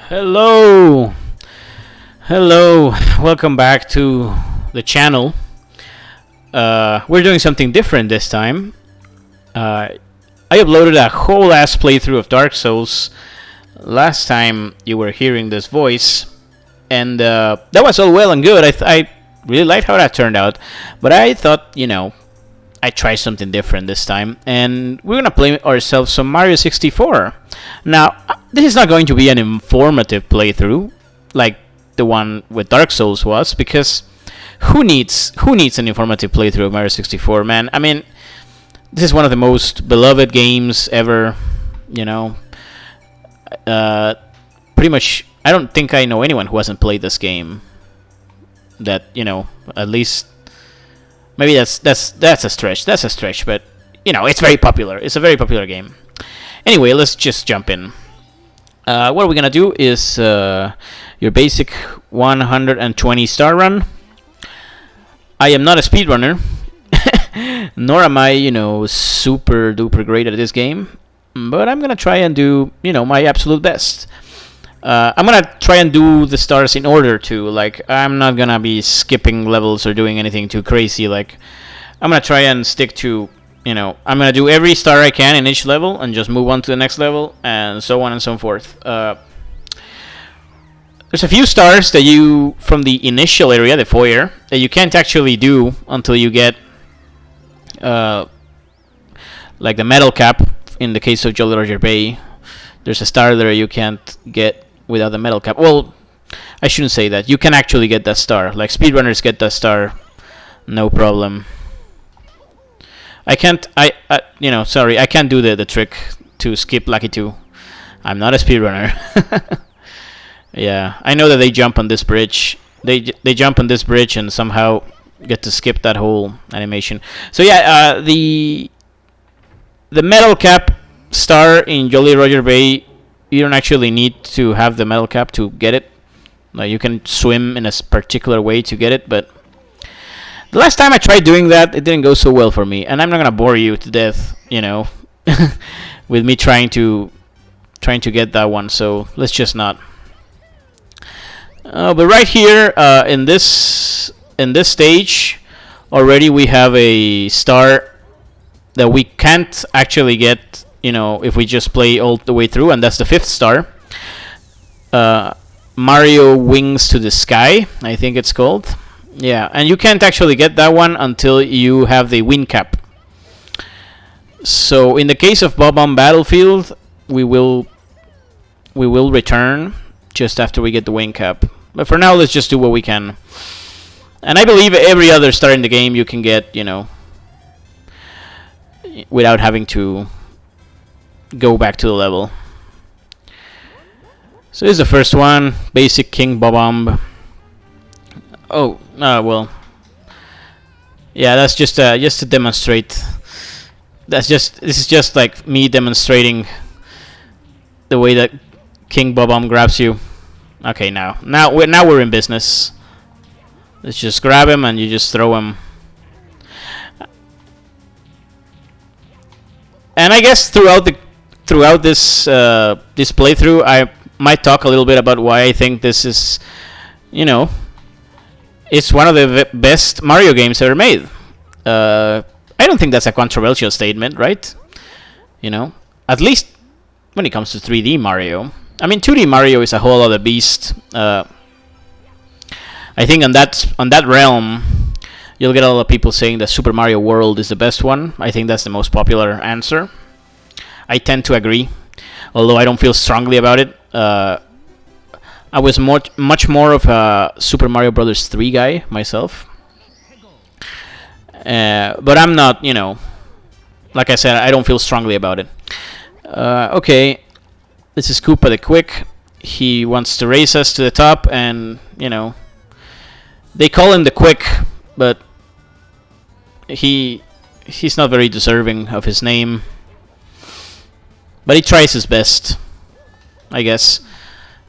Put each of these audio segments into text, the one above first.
Hello, hello, welcome back to the channel. We're doing something different this time. I uploaded a whole ass playthrough of Dark Souls last time you were hearing this voice, and that was all well and good. I really liked how that turned out, but I thought, I'd try something different this time, and we're gonna play ourselves some Mario 64. Now, this is not going to be an informative playthrough like the one with Dark Souls was, because who needs an informative playthrough of Mario 64, man? I mean, this is one of the most beloved games ever. Pretty much, I don't think I know anyone who hasn't played this game. That at least. Maybe that's a stretch. That's a stretch, but it's very popular. It's a very popular game. Anyway, let's just jump in. What we're gonna do is your basic 120 star run. I am not a speedrunner, nor am I super duper great at this game, but I'm gonna try and do my absolute best. I'm gonna try and do the stars in order too. Like, I'm not gonna be skipping levels or doing anything too crazy. Like, I'm gonna try and stick to, I'm gonna do every star I can in each level and just move on to the next level, and so on and so forth. There's a few stars that you, from the initial area, the foyer, that you can't actually do until you get, like the metal cap. In the case of Jolly Roger Bay, there's a star there you can't get without the metal cap. Well, I shouldn't say that. You can actually get that star. Like, speedrunners get that star, no problem. I can't. Sorry, I can't do the trick to skip Lucky 2. I'm not a speedrunner. Yeah, I know that they jump on this bridge. They jump on this bridge and somehow get to skip that whole animation. So yeah, the metal cap star in Jolly Roger Bay, you don't actually need to have the metal cap to get it. Like, you can swim in a particular way to get it, but the last time I tried doing that, it didn't go so well for me, and I'm not gonna bore you to death, with me trying to get that one. So let's just not. But right here, in this stage, already we have a star that we can't actually get, if we just play all the way through, and that's the 5th star. Mario Wings to the Sky, I think it's called. Yeah, and you can't actually get that one until you have the win cap. So in the case of Bob-omb Battlefield, we will return just after we get the win cap. But for now, let's just do what we can. And I believe every other star in the game you can get, without having to go back to the level. So this is the first one, basic King Bob-omb. Oh, well. Yeah, that's just to demonstrate. This is just like me demonstrating the way that King Bob-omb grabs you. Okay, now we're in business. Let's just grab him and you just throw him. And I guess throughout this playthrough, I might talk a little bit about why I think this is, it's one of the best Mario games ever made. I don't think that's a controversial statement, right? At least when it comes to 3D Mario. I mean, 2D Mario is a whole other beast. I think on that realm, you'll get a lot of people saying that Super Mario World is the best one. I think that's the most popular answer. I tend to agree, although I don't feel strongly about it. I was much more of a Super Mario Bros. 3 guy myself. But I'm not, like I said, I don't feel strongly about it. Okay, this is Koopa the Quick. He wants to race us to the top, and, they call him the Quick, but he's not very deserving of his name. But he tries his best, I guess.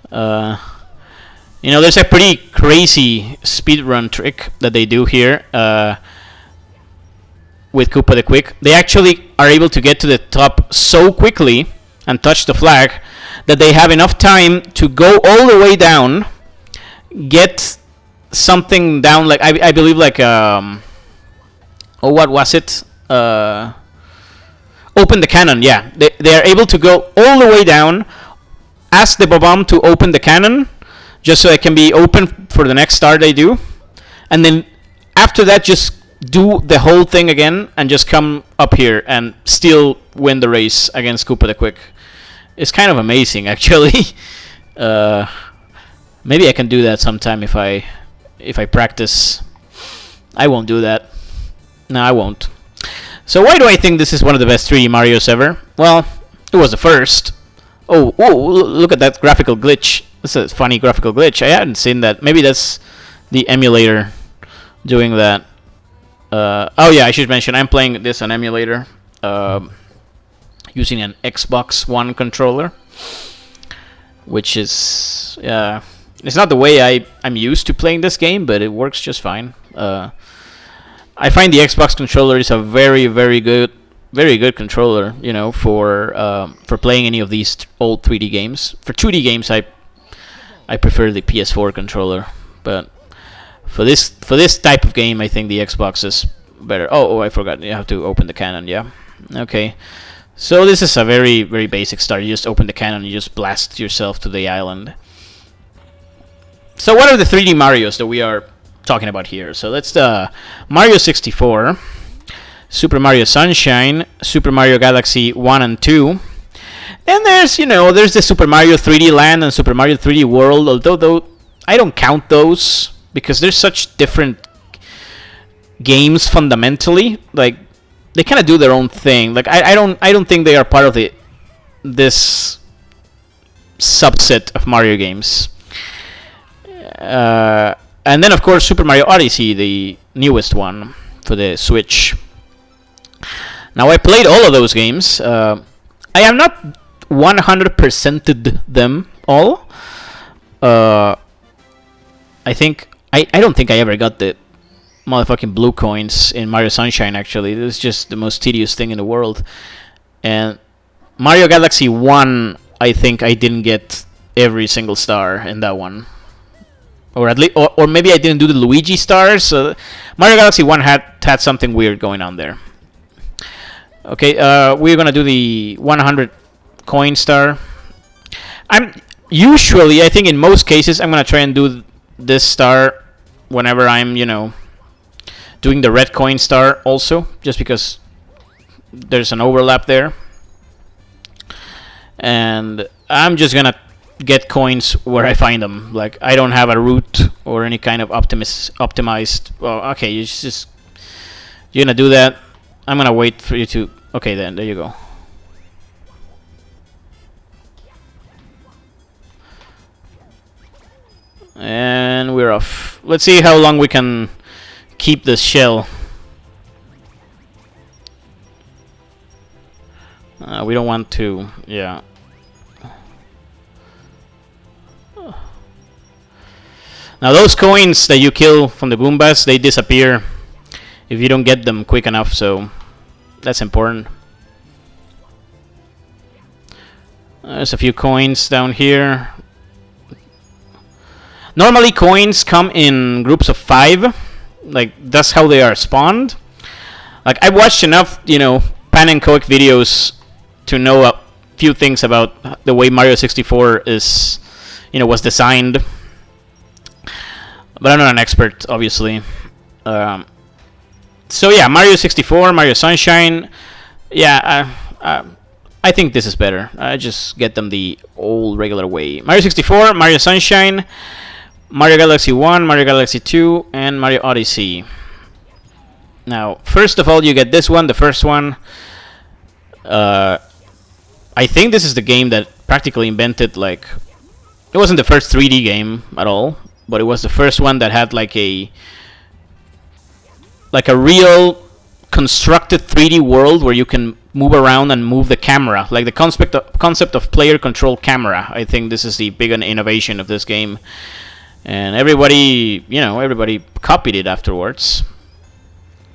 There's a pretty crazy speedrun trick that they do here with Koopa the Quick. They actually are able to get to the top so quickly and touch the flag that they have enough time to go all the way down, get something down, like I believe like what was it? Open the cannon. Yeah, they are able to go all the way down, ask the bomb to open the cannon, just so it can be open for the next star they do, and then after that just do the whole thing again and just come up here and still win the race against Koopa the Quick. It's kind of amazing, actually. Maybe I can do that sometime if I practice. I won't do that. No, I won't. So why do I think this is one of the best 3D Marios ever? Well, it was the first. Oh, look at that graphical glitch. This is a funny graphical glitch. I hadn't seen that. Maybe that's the emulator doing that. Oh yeah, I should mention I'm playing this on emulator, using an Xbox One controller, which is it's not the way I'm used to playing this game, but it works just fine. I find the Xbox controller is a very good controller, you know, for playing any of these old 3D games. For 2D games, I prefer the PS4 controller, but for this type of game, I think the Xbox is better. Oh, I forgot. You have to open the cannon. Yeah. Okay. So this is a very basic start. You just open the cannon. You just blast yourself to the island. So what are the 3D Marios that we are talking about here? So let's Mario 64, Super Mario Sunshine, Super Mario Galaxy 1 and 2. And there's the Super Mario 3D Land and Super Mario 3D World. Although I don't count those, because they're such different games fundamentally. Like they kind of do their own thing. Like I don't think they are part of this subset of Mario games. And then of course Super Mario Odyssey, the newest one for the Switch. Now I played all of those games. I have not 100%ed them all. I don't think I ever got the motherfucking blue coins in Mario Sunshine, actually. It was just the most tedious thing in the world. And Mario Galaxy 1, I think I didn't get every single star in that one. Or at least, or maybe I didn't do the Luigi stars. Mario Galaxy 1 had something weird going on there. Okay, we're gonna do the 100 coin star. I think in most cases I'm gonna try and do this star whenever I'm, doing the red coin star also, just because there's an overlap there. And I'm just gonna get coins where I find them. Like I don't have a route or any kind of optimized. Well, okay, you're gonna do that. I'm gonna wait for you to. Okay, then there you go. And we're off. Let's see how long we can keep this shell. We don't want to. Yeah. Now those coins that you kill from the Goombas, they disappear if you don't get them quick enough, so that's important. There's a few coins down here. Normally coins come in groups of 5. Like that's how they are spawned. Like I've watched enough, Pan and Coke videos to know a few things about the way Mario 64 is, was designed. But I'm not an expert, obviously. So yeah, Mario 64, Mario Sunshine. Yeah, I think this is better. I just get them the old regular way. Mario 64, Mario Sunshine, Mario Galaxy 1, Mario Galaxy 2, and Mario Odyssey. Now, first of all, you get this one, the first one. I think this is the game that practically invented, like... It wasn't the first 3D game at all, but it was the first one that had like a real constructed 3D world where you can move around and move the camera, like the concept of player control camera. I think this is the big innovation of this game, and everybody copied it afterwards.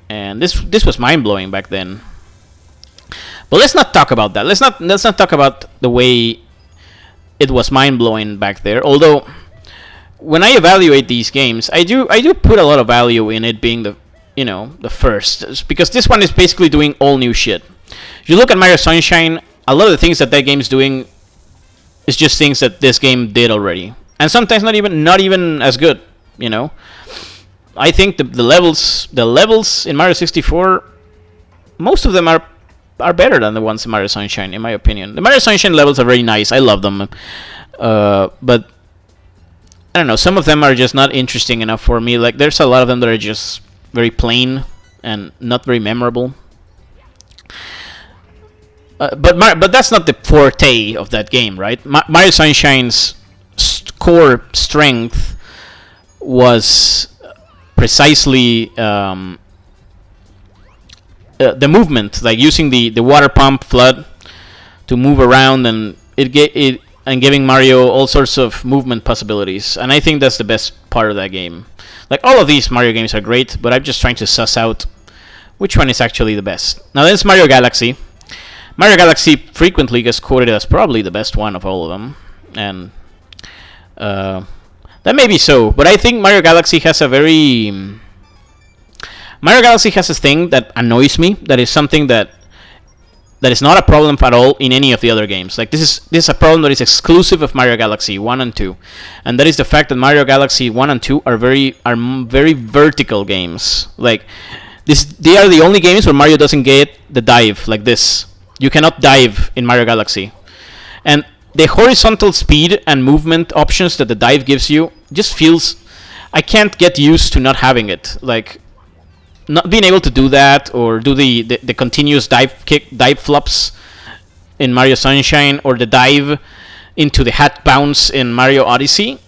And this was mind blowing back then. But let's not talk about that. Let's not talk about the way it was mind-blowing back there. Although when I evaluate these games, I do put a lot of value in it being the first, because this one is basically doing all new shit. If you look at Mario Sunshine, a lot of the things that game is doing is just things that this game did already, and sometimes not even as good. I think the levels in Mario 64, most of them are better than the ones in Mario Sunshine, in my opinion. The Mario Sunshine levels are very nice. I love them, but I don't know. Some of them are just not interesting enough for me. Like, there's a lot of them that are just very plain and not very memorable. But that's not the forte of that game, right? Mario Sunshine's core strength was precisely the movement, like using the water pump flood to move around, and giving Mario all sorts of movement possibilities. And I think that's the best part of that game. Like, all of these Mario games are great, but I'm just trying to suss out which one is actually the best. Now, there's Mario Galaxy. Mario Galaxy frequently gets quoted as probably the best one of all of them, and that may be so. But I think Mario Galaxy has a thing that annoys me. That is something that is not a problem at all in any of the other games. Like, this is a problem that is exclusive of Mario Galaxy 1 and 2, and that is the fact that Mario Galaxy 1 and 2 are very vertical games. Like, they are the only games where Mario doesn't get the dive like this. You cannot dive in Mario Galaxy. And the horizontal speed and movement options that the dive gives you just feels... I can't get used to not having it. Like, not being able to do that, or do the continuous dive flops in Mario Sunshine, or the dive into the hat bounce in Mario Odyssey.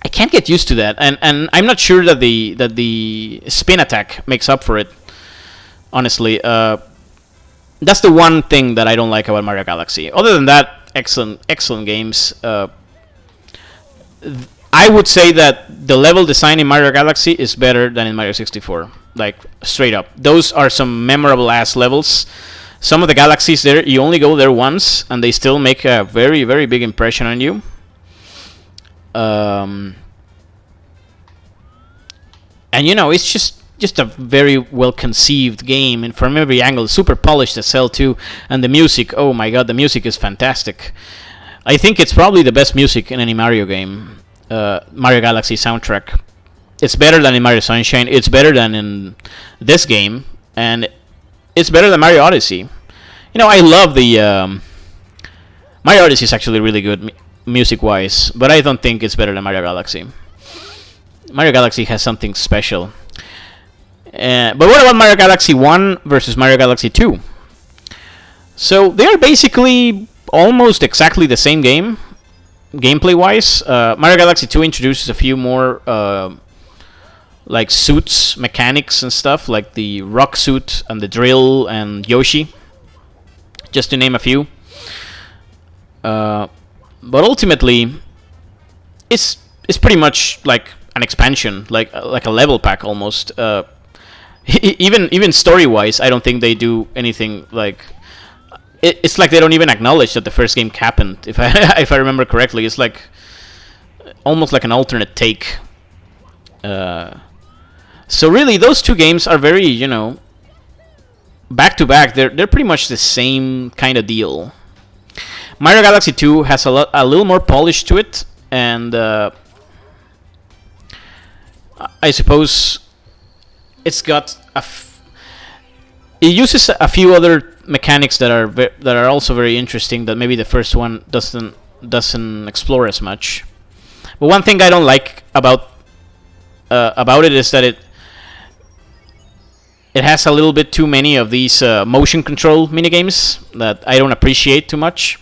I can't get used to that. And I'm not sure that the spin attack makes up for it, honestly. That's the one thing that I don't like about Mario Galaxy. Other than that, excellent games. I would say that the level design in Mario Galaxy is better than in Mario 64. Like, straight up. Those are some memorable ass levels. Some of the galaxies there, you only go there once, and they still make a very, very big impression on you. And it's just a very well conceived game, and from every angle, super polished as hell too. And the music, oh my god, the music is fantastic. I think it's probably the best music in any Mario game. Mario Galaxy soundtrack. It's better than in Mario Sunshine. It's better than in this game, and it's better than Mario Odyssey. I love the Mario Odyssey is actually really good music-wise, but I don't think it's better than Mario Galaxy. Mario Galaxy has something special. But what about Mario Galaxy 1 versus Mario Galaxy 2? So they're basically almost exactly the same game, gameplay-wise. Mario Galaxy 2 introduces a few more like suits, mechanics and stuff, like the rock suit and the drill and Yoshi, just to name a few. But ultimately, it's pretty much like an expansion, like a level pack almost. Even story-wise, I don't think they do anything like... It's like they don't even acknowledge that the first game happened. If I remember correctly, it's like almost like an alternate take. So really, those two games are very, back to back. They're pretty much the same kind of deal. Mario Galaxy 2 has a little more polish to it, and I suppose it's got it uses a few other mechanics that are also very interesting that maybe the first one doesn't explore as much. But one thing I don't like about it is that it has a little bit too many of these motion control minigames that I don't appreciate too much,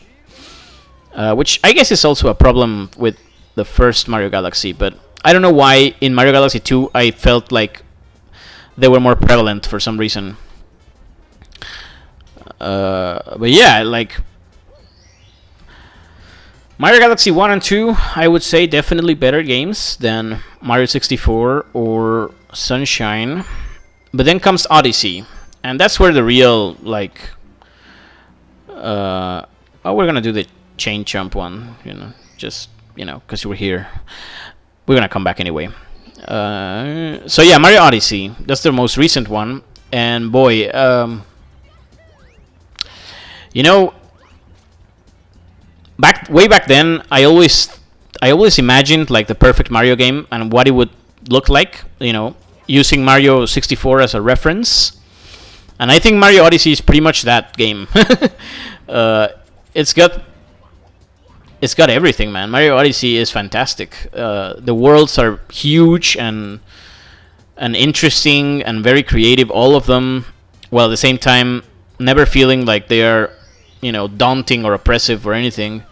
which I guess is also a problem with the first Mario Galaxy. But I don't know why in Mario Galaxy 2 I felt like they were more prevalent for some reason. But yeah, like Mario Galaxy 1 and 2, I would say definitely better games than Mario 64 or Sunshine. But then comes Odyssey, and that's where the real, like... we're gonna do the chain jump one. Just because we're here. We're gonna come back anyway. So yeah, Mario Odyssey. That's the most recent one, and boy, you know, way back then, I always imagined like the perfect Mario game and what it would look like. Using Mario 64 as a reference, and I think Mario Odyssey is pretty much that game. It's got everything, man. Mario Odyssey is fantastic. The worlds are huge and interesting and very creative, all of them, while at the same time never feeling like they are, daunting or oppressive or anything.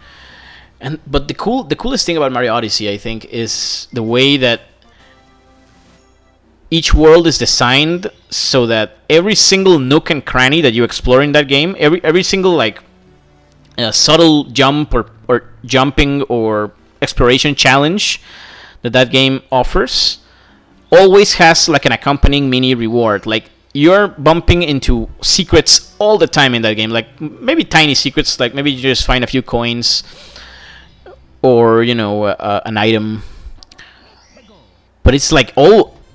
But the coolest thing about Mario Odyssey, I think, is the way that each world is designed so that every single nook and cranny that you explore in that game, every single like subtle jump or jumping or exploration challenge that game offers, always has like an accompanying mini reward. Like you're bumping into secrets all the time in that game, like maybe tiny secrets, like maybe you just find a few coins or an item, but it's like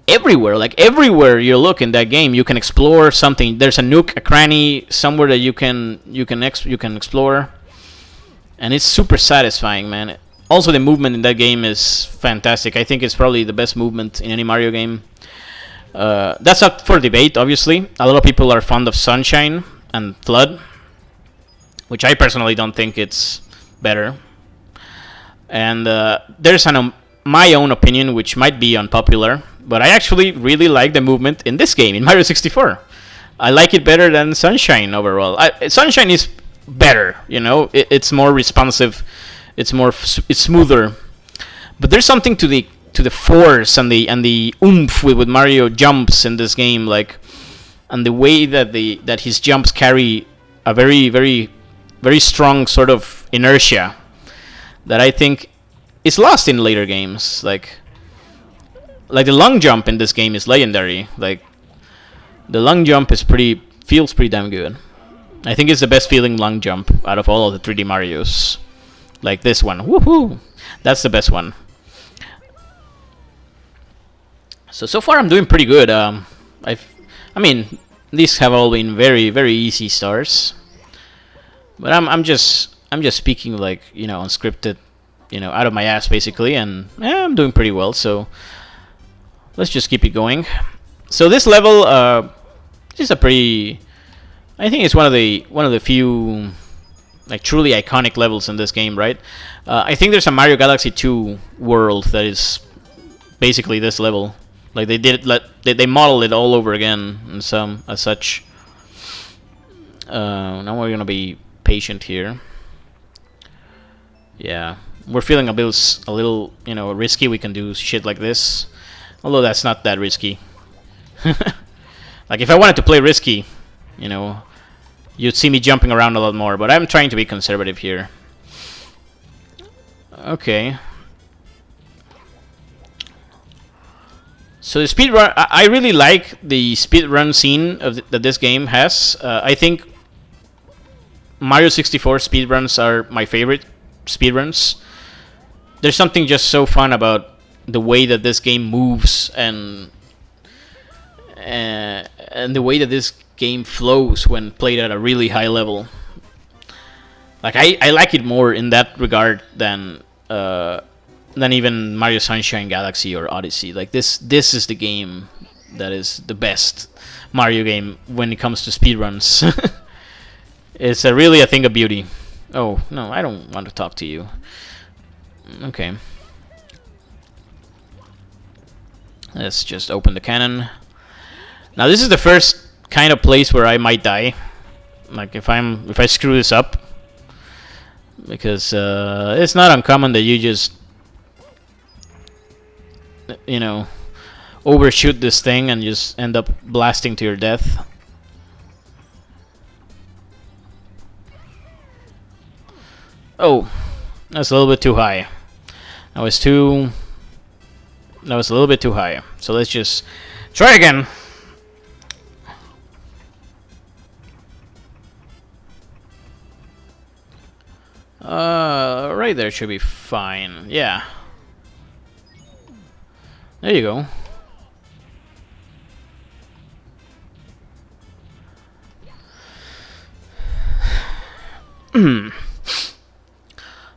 everywhere. Like everywhere you look in that game, you can explore something. There's a nook, a cranny somewhere that you can explore, and it's super satisfying, man. Also, the movement in that game is fantastic. I think it's probably the best movement in any Mario game. That's up for debate, obviously. A lot of people are fond of Sunshine and Flood, which I personally don't think it's better. And there's my own opinion, which might be unpopular, but I actually really like the movement in this game, in Mario 64. I like it better than Sunshine overall. Sunshine is better, it's more responsive, it's smoother. But there's something to the force and the oomph with Mario jumps in this game, like, and the way that his jumps carry a very, very, very strong sort of inertia that I think is lost in later games. Like the long jump in this game is legendary. Like the long jump feels pretty damn good. I think it's the best feeling long jump out of all of the 3D Marios. Like this one, woohoo! That's the best one. So far I'm doing pretty good. These have all been very, very easy stars. But I'm just speaking like unscripted, out of my ass basically, and I'm doing pretty well. So let's just keep it going. So this level is a pretty. I think it's one of the few like truly iconic levels in this game, right? I think there's a Mario Galaxy 2 world that is basically this level. Like they modeled it all over again and some as such. Now we're gonna be patient here. Yeah, we're feeling a little risky. We can do shit like this, although that's not that risky. Like if I wanted to play risky, you'd see me jumping around a lot more, but I'm trying to be conservative here. Okay. So the speedrun, I really like the speedrun scene that this game has. I think Mario 64 speedruns are my favorite speedruns. There's something just so fun about the way that this game moves and the way that this game flows when played at a really high level. Like I like it more in that regard than even Mario Sunshine, Galaxy, or Odyssey. Like this is the game that is the best Mario game when it comes to speedruns. It's really a thing of beauty. Oh no, I don't want to talk to you. Okay. Let's just open the cannon. Now this is the first kind of place where I might die. Like if I screw this up, because it's not uncommon that you just overshoot this thing and just end up blasting to your death. Oh, that's a little bit too high. That was a little bit too high. So let's just try again. Right there should be fine. Yeah. There you go.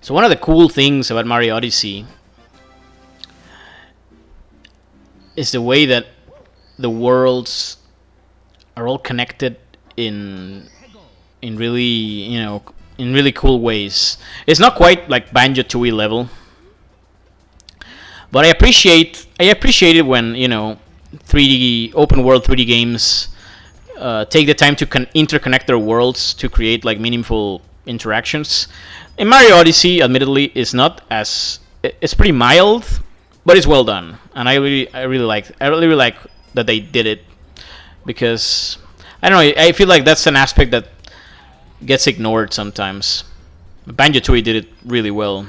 So one of the cool things about Mario Odyssey is the way that the worlds are all connected in really, in really cool ways. It's not quite like Banjo-Tooie level, but I appreciate it when 3D open world 3D games take the time to interconnect their worlds to create like meaningful interactions. In Mario Odyssey, admittedly, is not as it's pretty mild, but it's well done, and I really like that they did it, because I don't know, I feel like that's an aspect that gets ignored sometimes. Banjo-Tooie did it really well.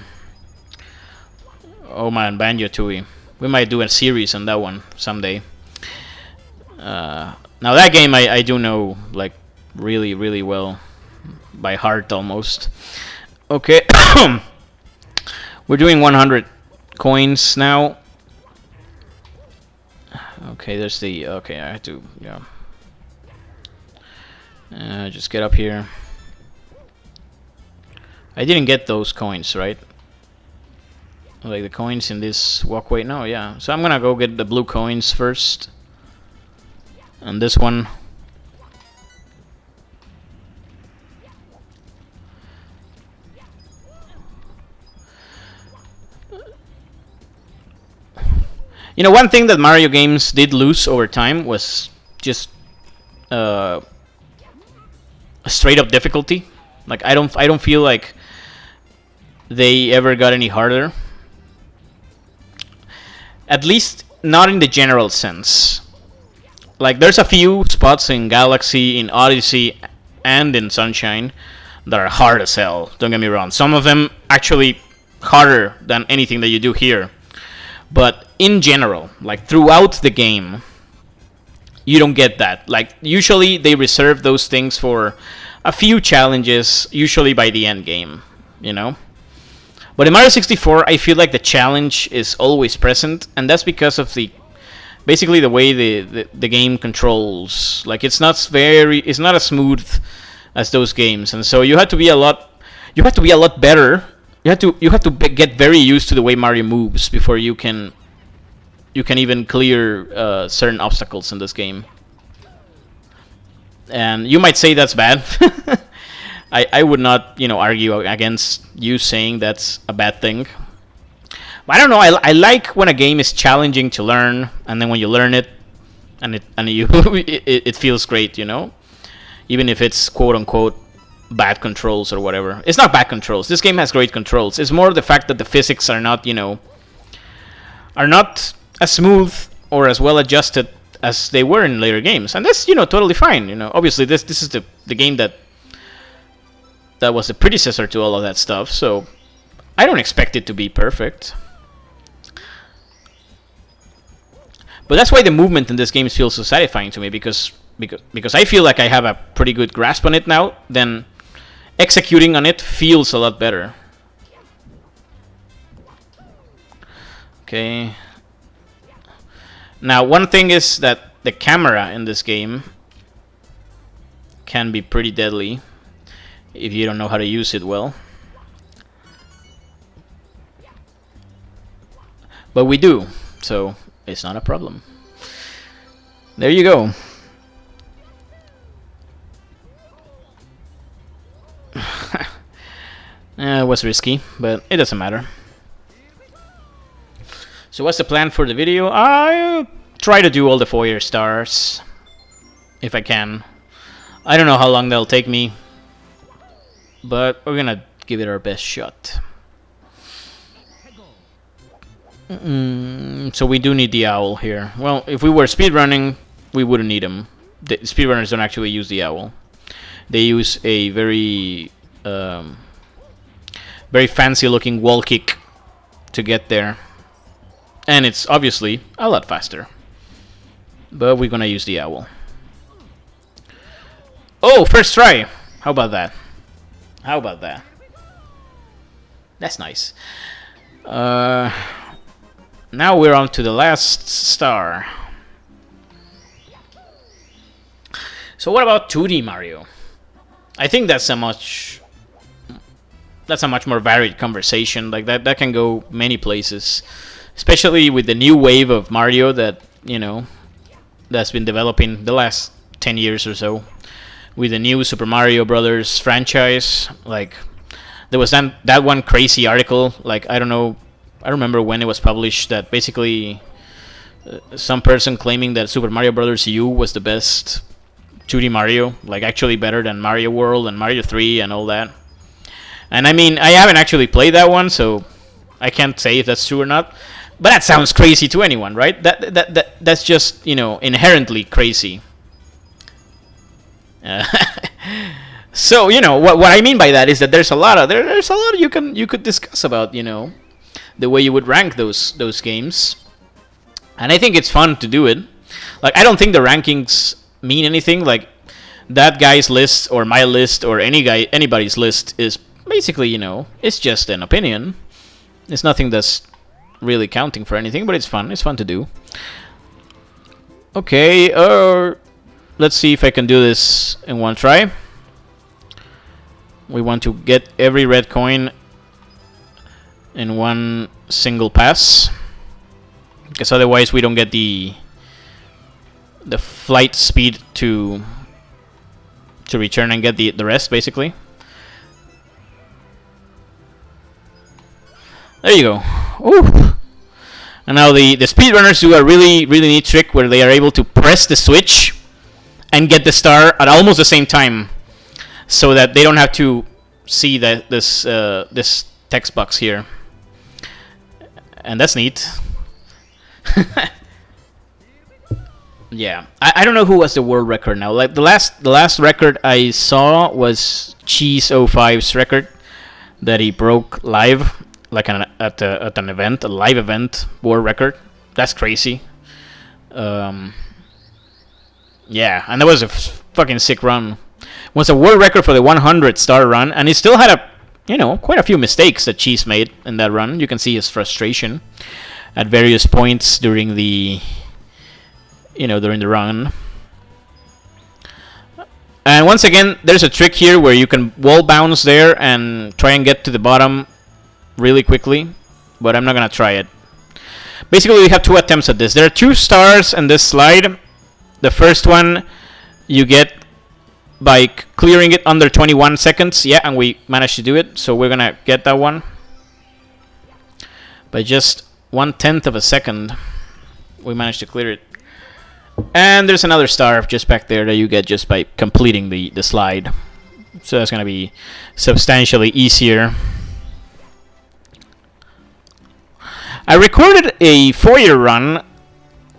Oh man, Banjo-Tooie. We might do a series on that one someday. Now that game I do know like really really well by heart almost. Okay, we're doing 100 coins now. Okay, there's the okay. I have to just get up here. I didn't get those coins, right? Like the coins in this walkway? No, yeah. So I'm gonna go get the blue coins first. And this one. One thing that Mario games did lose over time was just a straight up difficulty. Like I don't feel like they ever got any harder. At least not in the general sense. Like there's a few spots in Galaxy, in Odyssey, and in Sunshine that are hard as hell. Don't get me wrong. Some of them actually harder than anything that you do here. But in general, like throughout the game, you don't get that. Like usually they reserve those things for a few challenges, usually by the end game, But in Mario 64, I feel like the challenge is always present, and that's because of basically the way the game controls. Like it's not as smooth as those games, and so you have to be a lot better. You have to get very used to the way Mario moves before you can even clear certain obstacles in this game. And you might say that's bad. I would not argue against you saying that's a bad thing. But I don't know. I like when a game is challenging to learn, and then when you learn it, and it feels great, even if it's quote unquote bad controls or whatever. It's not bad controls. This game has great controls. It's more the fact that the physics are not as smooth or as well adjusted as they were in later games, and that's totally fine. Obviously this is the game that was the predecessor to all of that stuff, so I don't expect it to be perfect. But that's why the movement in this game feels so satisfying to me, because I feel like I have a pretty good grasp on it now. Then executing on it feels a lot better. Okay. Now, one thing is that the camera in this game can be pretty deadly if you don't know how to use it well. But we do, so it's not a problem. There you go. It was risky, but it doesn't matter. So what's the plan for the video? I'll try to do all the Foyer stars if I can. I don't know how long that'll take me, but we're gonna give it our best shot. So we do need the owl here. Well, if we were speedrunning, we wouldn't need him. The speedrunners don't actually use the owl. They use a very fancy-looking wall kick to get there, and it's obviously a lot faster. But we're gonna use the owl. Oh, first try! How about that? How about that? That's nice. Now we're on to the last star. So what about 2D Mario? I think that's a much more varied conversation. Like that can go many places, especially with the new wave of Mario that that's been developing the last 10 years or so. With the new Super Mario Brothers franchise, like there was that one crazy article. Like I don't know, I remember when it was published that basically some person claiming that Super Mario Brothers U was the best 2D Mario, like actually better than Mario World and Mario 3 and all that. And I mean, I haven't actually played that one, so I can't say if that's true or not. But that sounds crazy to anyone, right? That's just inherently crazy. So what I mean by that is that there's a lot you could discuss about the way you would rank those games, and I think it's fun to do it. Like I don't think the rankings mean anything. Like that guy's list or my list or anybody's list is basically it's just an opinion. It's nothing that's really counting for anything, but it's fun to do. Okay, let's see if I can do this in one try. We want to get every red coin in one single pass, because otherwise we don't get the flight speed to return and get the rest, basically. There you go. Ooh. And now the speedrunners do a really neat trick where they are able to press the switch and get the star at almost the same time, so that they don't have to see this text box here. And that's neat. Yeah, I don't know who was the world record now. Like the last record I saw was Cheese 05's record that he broke live, like at an event, a live event world record. That's crazy. Yeah, and that was a fucking sick run. It was a world record for the 100 star run, and he still had quite a few mistakes that Cheese made in that run. You can see his frustration at various points during the run. And once again, there's a trick here where you can wall bounce there and try and get to the bottom really quickly, but I'm not gonna try it. Basically, we have two attempts at this. There are 2 stars in this slide. The first one you get by clearing it under 21 seconds. Yeah, and we managed to do it, so we're gonna get that one by just 1/10 of a second. We managed to clear it. And there's another star just back there that you get just by completing the slide. So that's going to be substantially easier. I recorded a Foyer run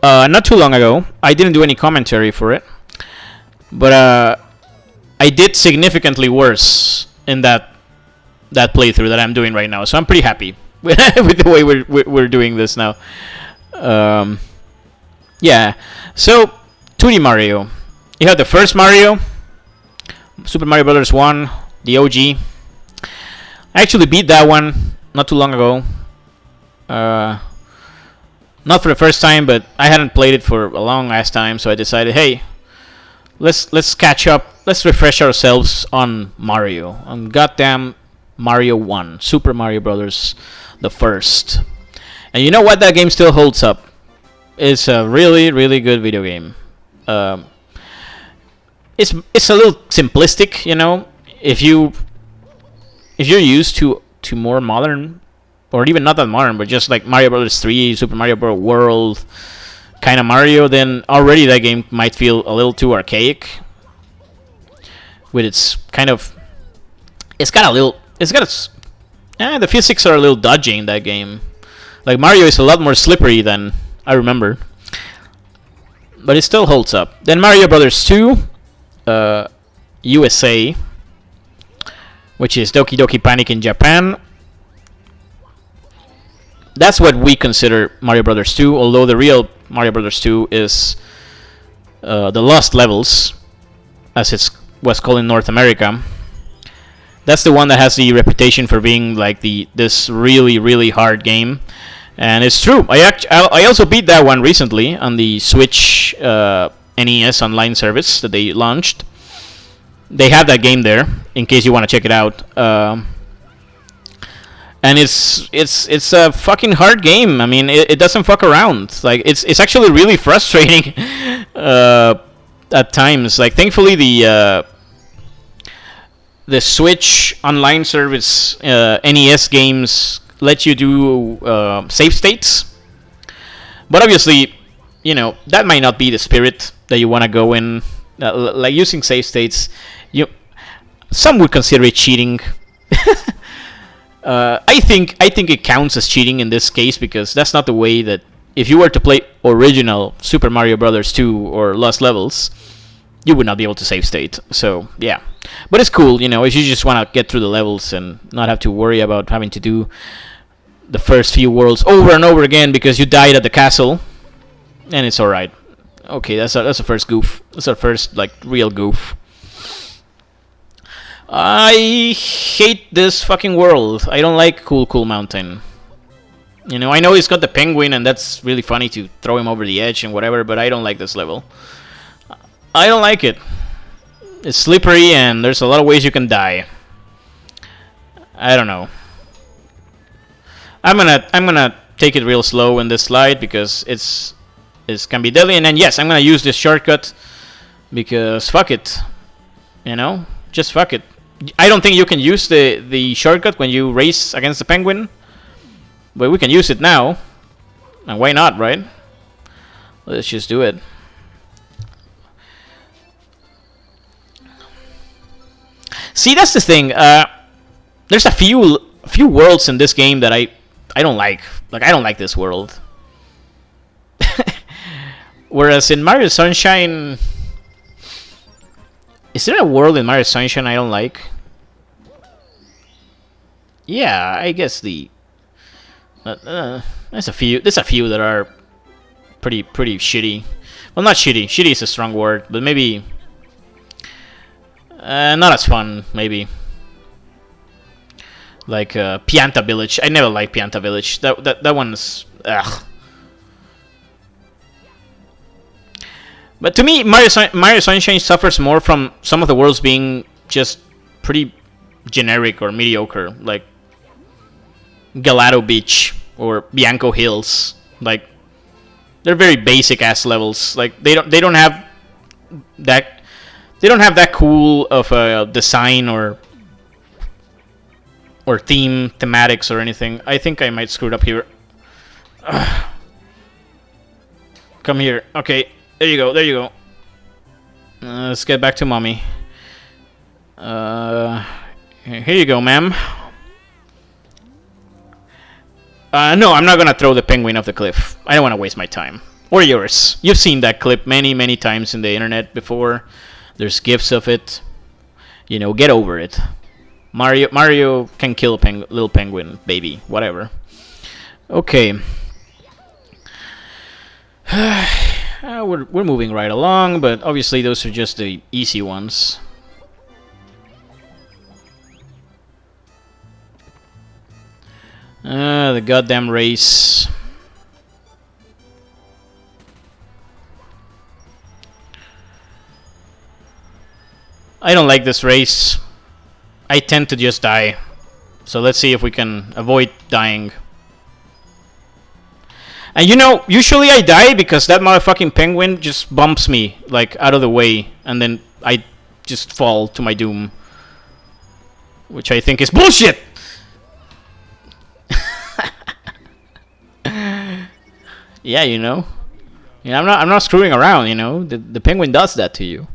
not too long ago. I didn't do any commentary for it, but I did significantly worse in that playthrough that I'm doing right now. So I'm pretty happy with the way we're doing this now. Yeah, so 2D Mario. You have the first Mario, Super Mario Brothers 1, the OG. I actually beat that one not too long ago. Not for the first time, but I hadn't played it for a long ass time, so I decided, hey, let's catch up. Let's refresh ourselves on Mario, on goddamn Mario 1, Super Mario Brothers, the first. And you know what? That game still holds up. It's a really good video game. It's a little simplistic, If you're used to more modern, or even not that modern, but just like Mario Brothers 3, Super Mario Bros. World kind of Mario, then already that game might feel a little too archaic. With its kind of, the physics are a little dodgy in that game. Like Mario is a lot more slippery than I remember, but it still holds up. Then Mario Brothers 2, USA, which is Doki Doki Panic in Japan. That's what we consider Mario Brothers 2, although the real Mario Brothers 2 is the Lost Levels, as it was called in North America. That's the one that has the reputation for being like this really hard game, and it's true. I also beat that one recently on the Switch NES online service that they launched. They have that game there in case you want to check it out. And it's a fucking hard game. I mean, it doesn't fuck around. Like it's actually really frustrating at times. Like thankfully the Switch online service NES games let you do save states, but obviously, that might not be the spirit that you want to go in. Like using save states, some would consider it cheating. I think it counts as cheating in this case because that's not the way that if you were to play original Super Mario Brothers 2 or Lost Levels, you would not be able to save state. So yeah, but it's cool, if you just want to get through the levels and not have to worry about having to do the first few worlds over and over again because you died at the castle, and it's all right. Okay, that's a first goof. That's our first real goof. I hate this fucking world. I don't like Cool Mountain. I know he's got the penguin, and that's really funny to throw him over the edge and whatever, but I don't like this level. I don't like it. It's slippery, and there's a lot of ways you can die. I don't know. I'm gonna take it real slow in this slide because it can be deadly. And then yes, I'm gonna use this shortcut because fuck it. Just fuck it. I don't think you can use the shortcut when you race against the penguin, but we can use it now. And why not, right? Let's just do it. See, that's the thing. There's a few worlds in this game that I don't like. Like, I don't like this world. Whereas in Mario Sunshine, is there a world in Mario Sunshine I don't like? Yeah, I guess there's a few that are pretty shitty. Well, not shitty. Shitty is a strong word, but maybe not as fun. Maybe like Pianta Village. I never liked Pianta Village. That one's ugh. But to me, Mario Sunshine suffers more from some of the worlds being just pretty generic or mediocre, like Gelato Beach or Bianco Hills. Like, they're very basic ass levels. Like, they don't have that cool of a design or thematics or anything. I think I might screw it up here. Come here. Okay. There you go. Let's get back to mommy. Here you go, ma'am. No, I'm not gonna throw the penguin off the cliff. I don't want to waste my time. Or yours. You've seen that clip many times in the internet before. There's gifs of it. Get over it. Mario can kill a little penguin, baby. Whatever. Okay. We're moving right along, but obviously those are just the easy ones. The goddamn race. I don't like this race. I tend to just die. So let's see if we can avoid dying. And usually I die because that motherfucking penguin just bumps me, like, out of the way. And then I just fall to my doom. Which I think is bullshit! Yeah, I'm not screwing around, The penguin does that to you.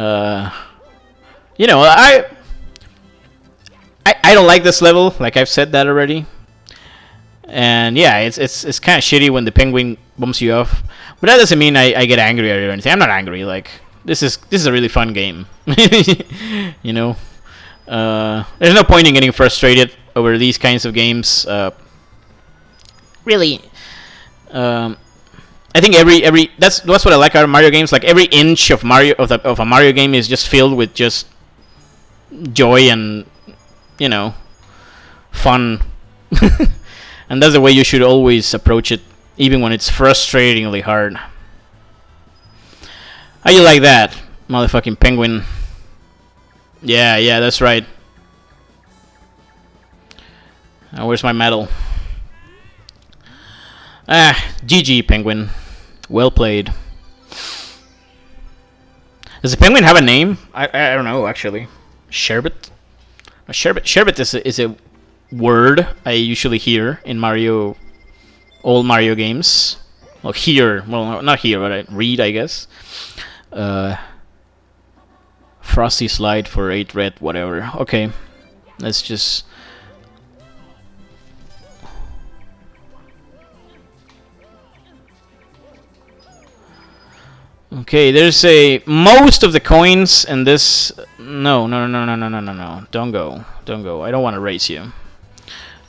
I don't like this level, like I've said that already. And yeah, it's kind of shitty when the penguin bumps you off, but that doesn't mean I get angry at it or anything. I'm not angry. Like, this is a really fun game. There's no point in getting frustrated over these kinds of games. Really, I think every that's what I like out of Mario games. Like every inch of a Mario game is just filled with just joy and you know fun, and that's the way you should always approach it, even when it's frustratingly hard. How you like that, motherfucking penguin? Yeah, yeah, that's right. Where's my medal? GG, penguin. Well played. Does the penguin have a name? I don't know, actually. Sherbet? Sherbet is a word I usually hear in all Mario games. Well, here. Well, not here, but I read, I guess. Frosty Slide for 8 red, whatever. Okay. Let's just... Okay, there's most of the coins in this. No. Don't go. I don't want to race you.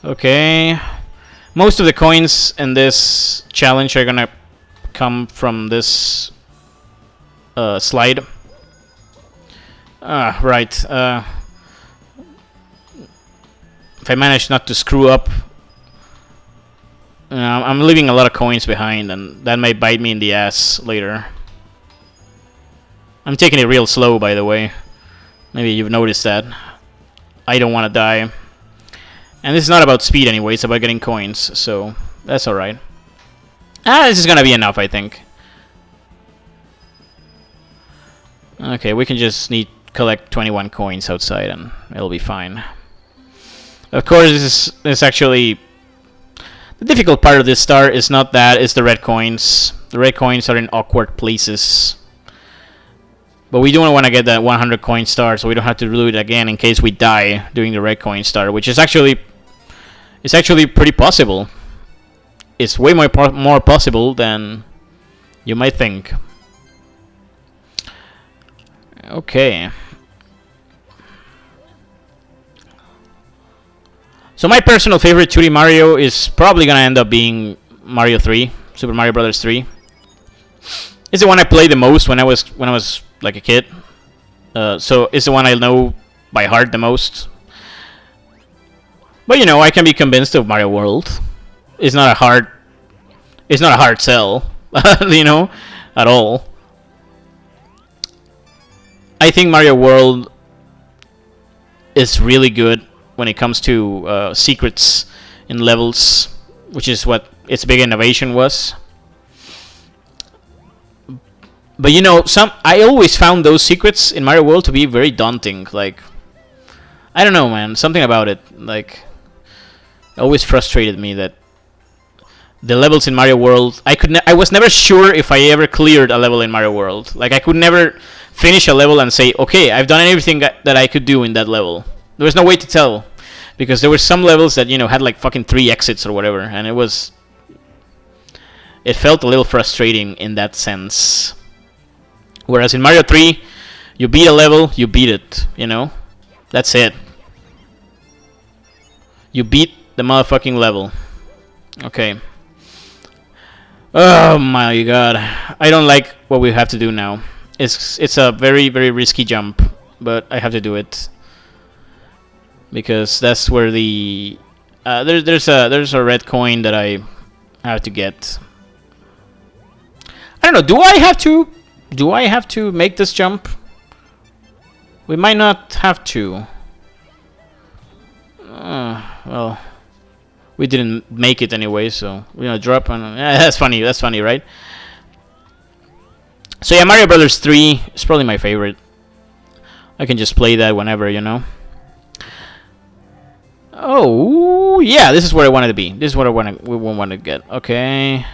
Okay, most of the coins in this challenge are gonna come from this slide. Right. If I manage not to screw up, I'm leaving a lot of coins behind, and that might bite me in the ass later. I'm taking it real slow, by the way. Maybe you've noticed that. I don't want to die. And this is not about speed anyway, it's about getting coins, so that's alright. This is gonna be enough, I think. Okay, we can just collect 21 coins outside and it'll be fine. Of course, this is actually... The difficult part of this star is not that, it's the red coins. The red coins are in awkward places. But we don't want to get that 100 coin star, so we don't have to do it again in case we die doing the red coin star, which is actually pretty possible. It's way more possible than you might think. Okay. So my personal favorite 2D Mario is probably gonna end up being Mario 3, Super Mario Brothers 3. It's the one I played the most when I was like a kid. So it's the one I know by heart the most. But you know, I can be convinced of Mario World. It's not a hard sell, you know, at all. I think Mario World is really good when it comes to secrets in levels, which is what its big innovation was. But you know, I always found those secrets in Mario World to be very daunting. Like, I don't know, man, something about it. Like, it always frustrated me that the levels in Mario World, I was never sure if I ever cleared a level in Mario World. Like, I could never finish a level and say, okay, I've done everything that I could do in that level. There was no way to tell, because there were some levels that, you know, had like fucking 3 exits or whatever, and it felt a little frustrating in that sense. Whereas in Mario 3, you beat a level, you beat it, you know? That's it. You beat the motherfucking level. Okay. Oh my god. I don't like what we have to do now. It's a very, very risky jump, but I have to do it. Because that's where the... there's a red coin that I have to get. I don't know, do I have to make this jump? We might not have to. Well, we didn't make it anyway, so we're gonna drop on. That's funny, right? So yeah, Mario Brothers 3 is probably my favorite. I can just play that whenever, you know. Oh yeah, this is where I wanted to be. This is what we want to get. Okay.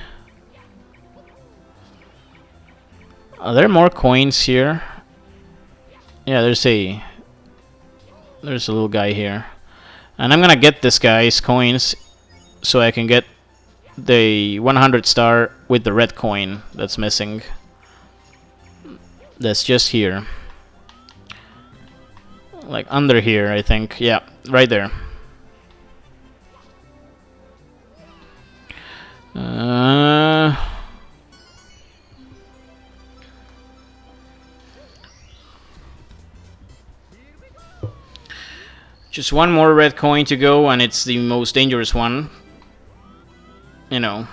Are there more coins here? Yeah, there's a little guy here. And I'm gonna get this guy's coins so I can get the 100 star with the red coin that's missing. That's just here. Like under here, I think. Yeah, right there. Just one more red coin to go, and it's the most dangerous one. You know,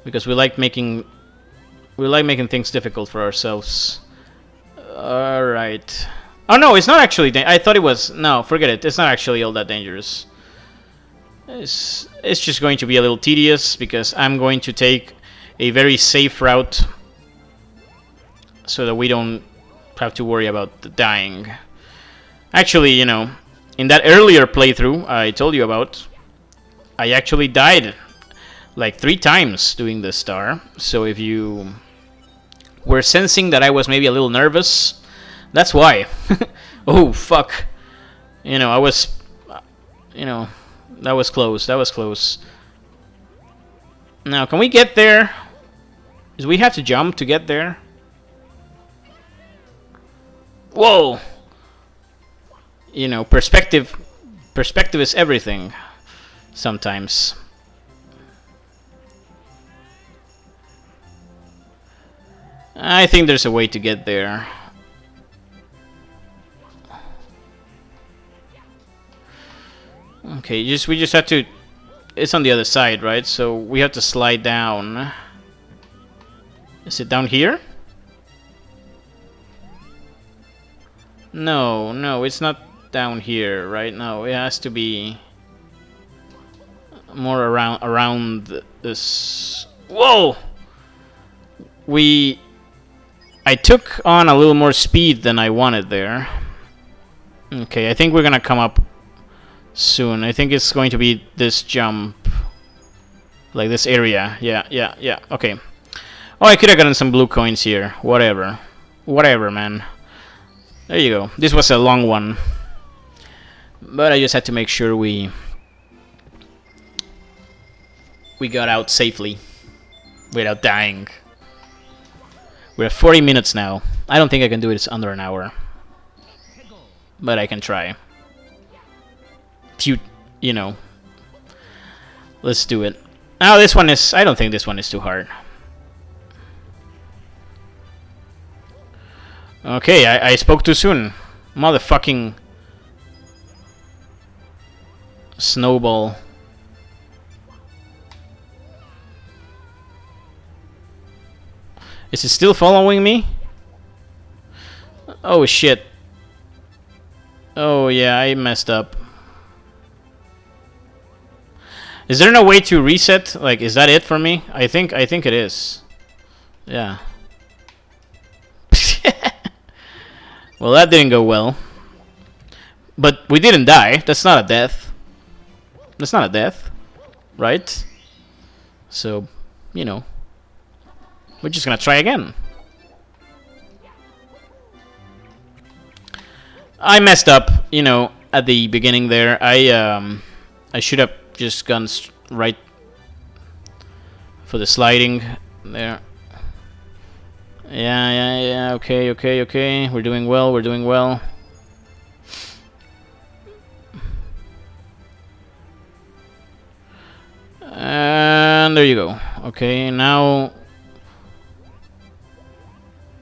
because we like making things difficult for ourselves. All right. Oh no, it's not actually. I thought it was. No, forget it. It's not actually all that dangerous. It's just going to be a little tedious because I'm going to take a very safe route so that we don't have to worry about the dying. Actually, you know, in that earlier playthrough I told you about, I actually died like 3 times doing this star. So if you were sensing that I was maybe a little nervous, that's why. Oh, fuck. You know, I was... You know, that was close. That was close. Now, can we get there? Do we have to jump to get there? Whoa! You know, perspective is everything. Sometimes. I think there's a way to get there. Okay, we just have to... It's on the other side, right? So we have to slide down. Is it down here? No, it's not down here, right? No, it has to be more around this. Whoa! I took on a little more speed than I wanted there. Okay, I think we're gonna come up soon. I think it's going to be this jump. Like this area. Yeah. Okay. Oh, I could have gotten some blue coins here. Whatever, man. There you go. This was a long one. But I just had to make sure we got out safely. Without dying. We're at 40 minutes now. I don't think I can do it under an hour. But I can try. You know. Let's do it. Oh, this one is... I don't think this one is too hard. Okay, I spoke too soon. Motherfucking... Snowball. Is it still following me? Oh shit. Oh yeah, I messed up. Is there no way to reset? Like, is that it for me? I think it is. Yeah. Well, that didn't go well. But we didn't die. That's not a death. That's not a death. Right? So, you know. We're just gonna try again. I messed up, you know, at the beginning there. I should have just gone right for the sliding there. Yeah. Okay. We're doing well. And there you go. Okay, now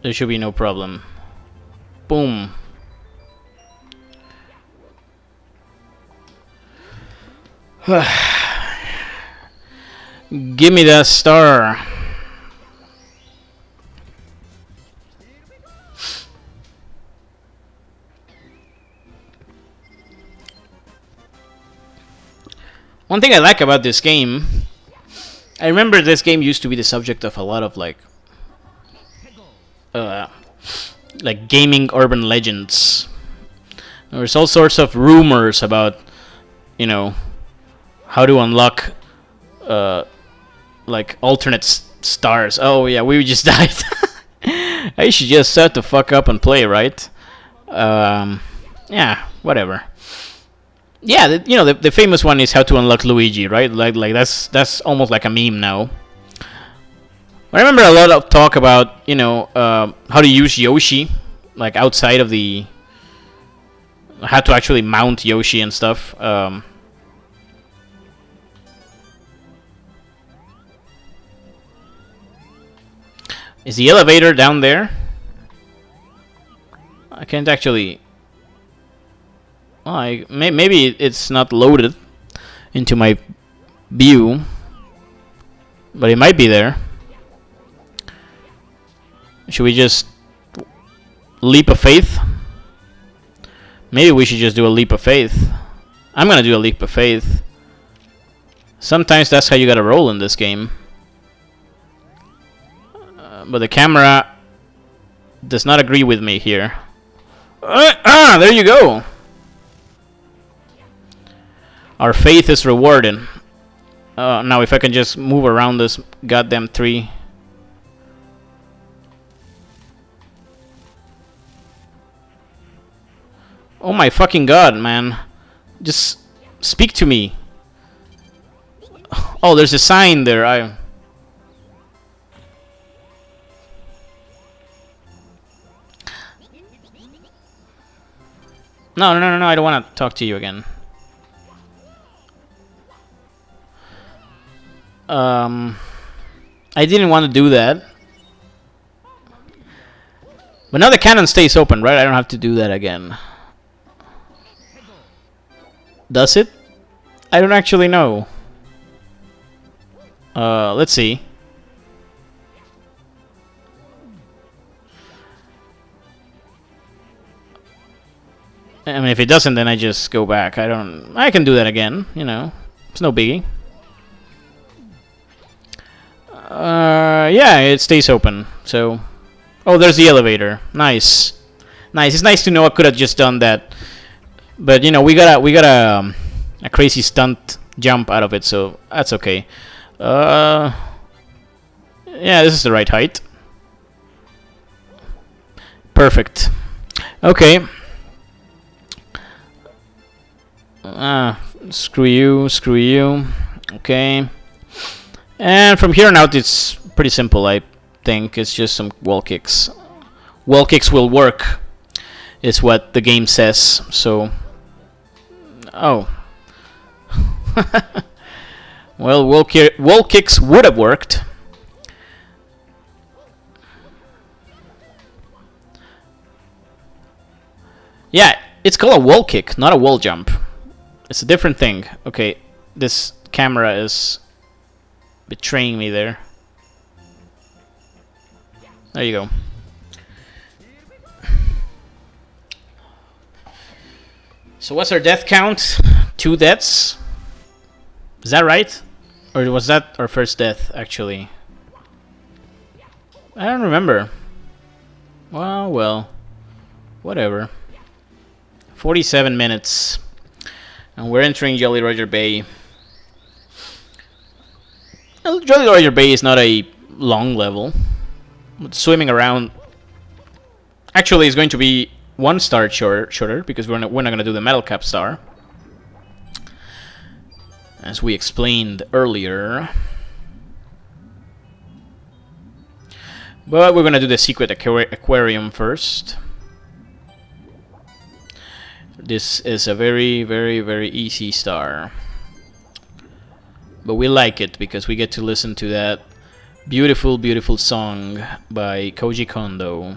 there should be no problem. Boom. Give me that star. One thing I like about this game, I remember this game used to be the subject of a lot of like gaming urban legends. There's all sorts of rumors about, you know, how to unlock like alternate stars. Oh yeah, we just died. I should just shut the fuck up and play, right? Yeah, whatever. Yeah, you know, the famous one is how to unlock Luigi, right? Like that's almost like a meme now. I remember a lot of talk about, you know, how to use Yoshi, like outside of the... how to actually mount Yoshi and stuff. Is the elevator down there? I can't actually... Maybe it's not loaded into my view, but it might be there. Should we just leap of faith? Maybe we should just do a leap of faith. I'm gonna do a leap of faith. Sometimes that's how you gotta roll in this game. But the camera does not agree with me here. There you go. Our faith is rewarded. Now if I can just move around this goddamn tree. Oh my fucking god, man. Just speak to me. Oh, there's a sign there. No, I don't want to talk to you again. I didn't want to do that. But now the cannon stays open, right? I don't have to do that again. Does it? I don't actually know. Let's see. I mean, if it doesn't, then I just go back. I can do that again, you know. It's no biggie. Yeah, it stays open. So, oh, there's the elevator. Nice. It's nice to know I could have just done that. But, you know, we got a crazy stunt jump out of it, so that's okay. Yeah, this is the right height. Perfect. Okay. Screw you. Okay. And from here on out, it's pretty simple, I think. It's just some wall kicks. Wall kicks will work, is what the game says, so... Oh. Well, wall kicks would have worked. Yeah, it's called a wall kick, not a wall jump. It's a different thing. Okay, this camera is betraying me there. There you go. So what's our death count? 2 deaths? Is that right? Or was that our first death, actually? I don't remember. Well. Whatever. 47 minutes. And we're entering Jolly Roger Bay. Well, Jolly Roger Bay is not a long level. But swimming around... Actually, it's going to be 1 star shorter because we're not going to do the metal cap star. As we explained earlier. But we're going to do the secret aquarium first. This is a very, very, very easy star. But we like it because we get to listen to that beautiful, beautiful song by Koji Kondo.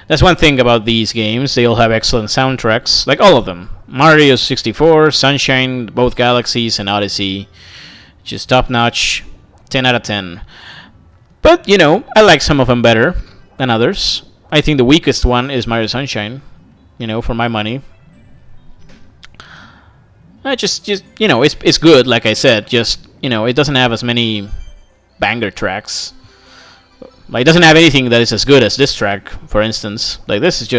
That's one thing about these games. They all have excellent soundtracks, like all of them. Mario 64, Sunshine, both Galaxies, and Odyssey. Just top-notch, 10 out of 10. But, you know, I like some of them better than others. I think the weakest one is Mario Sunshine, you know, for my money. Just you know, it's good, like I said. Just, you know, it doesn't have as many banger tracks. Like, it doesn't have anything that is as good as this track, for instance. Like, this is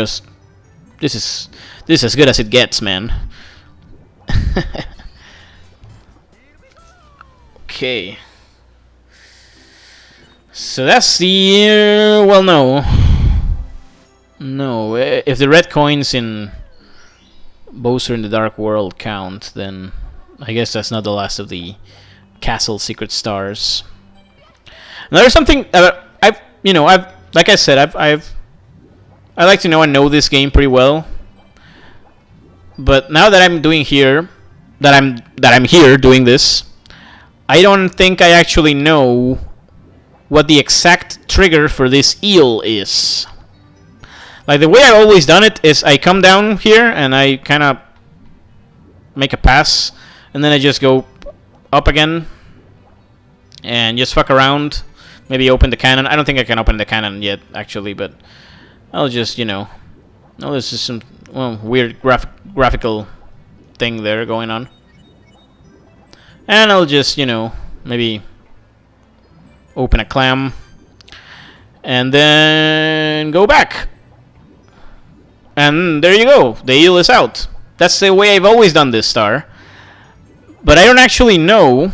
as good as it gets, man. Okay. So that's the well, no. If the red coins in Bowser in the Dark World count, then I guess that's not the last of the Castle Secret Stars. Now, there's something I've like I said, I like to know I know this game pretty well. But now that I'm doing here, that I'm here doing this, I don't think I actually know what the exact trigger for this eel is. Like, the way I've always done it is I come down here and I kind of make a pass, and then I just go up again and just fuck around. Maybe open the cannon. I don't think I can open the cannon yet, actually, but I'll just, oh, this is some weird graphical thing there going on. And I'll just, maybe open a clam and then go back. And there you go. The eel is out. That's the way I've always done this star. But I don't actually know